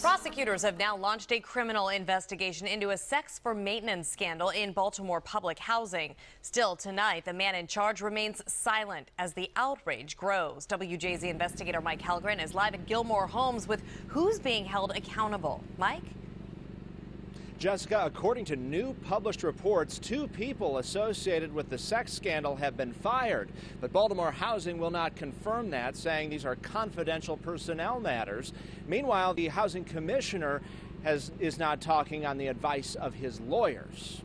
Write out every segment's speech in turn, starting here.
Prosecutors have now launched a criminal investigation into a sex for maintenance scandal in Baltimore public housing. Still tonight, the man in charge remains silent as the outrage grows. WJZ investigator Mike Hellgren is live at Gilmore Homes with who's being held accountable. Mike? Jessica, according to new published reports, 2 people associated with the sex scandal have been fired. But Baltimore Housing will not confirm that, saying these are confidential personnel matters. Meanwhile, the housing commissioner is not talking on the advice of his lawyers.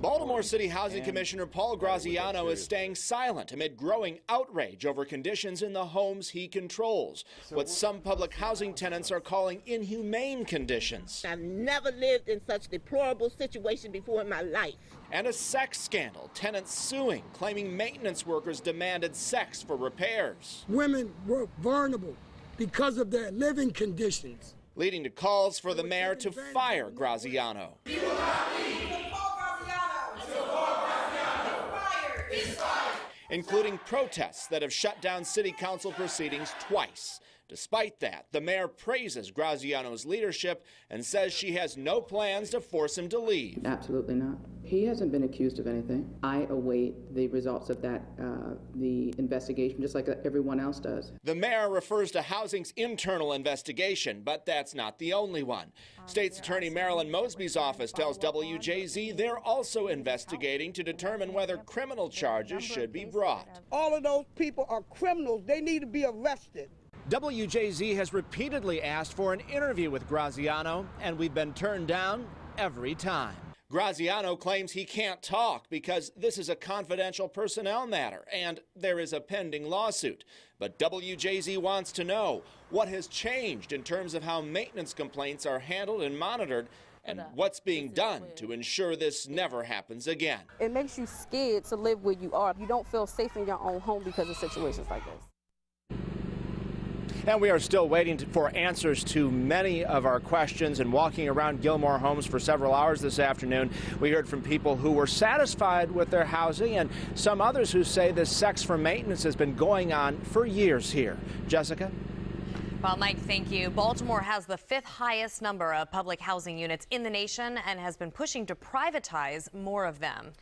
Baltimore City Housing Commissioner Paul Graziano is staying silent amid growing outrage over conditions in the homes he controls, what some public housing tenants are calling inhumane conditions. I've never lived in such a deplorable situation before in my life. And a sex scandal, tenants suing, claiming maintenance workers demanded sex for repairs. Women were vulnerable because of their living conditions, Leading to calls for the mayor to fire Graziano. Including protests that have shut down city council proceedings twice. Despite that, the mayor praises Graziano's leadership and says she has no plans to force him to leave. Absolutely not. He hasn't been accused of anything. I await the results of that, the investigation, just like everyone else does. The mayor refers to housing's internal investigation, but that's not the only one. State's Attorney Marilyn Mosby's office tells WJZ they're also investigating to determine whether criminal charges should be brought. all of those people are criminals. They need to be arrested. WJZ has repeatedly asked for an interview with Graziano, and we've been turned down every time. Graziano claims he can't talk because this is a confidential personnel matter and there is a pending lawsuit. But WJZ wants to know what has changed in terms of how maintenance complaints are handled and monitored and what's being done to ensure this never happens again. It makes you scared to live where you are. You don't feel safe in your own home because of situations like this. And we are still waiting for answers to many of our questions. And walking around Gilmore Homes for several hours this afternoon, we heard from people who were satisfied with their housing and some others who say this sex for maintenance has been going on for years here. Jessica? Well, Mike, thank you. Baltimore has the 5th highest number of public housing units in the nation and has been pushing to privatize more of them.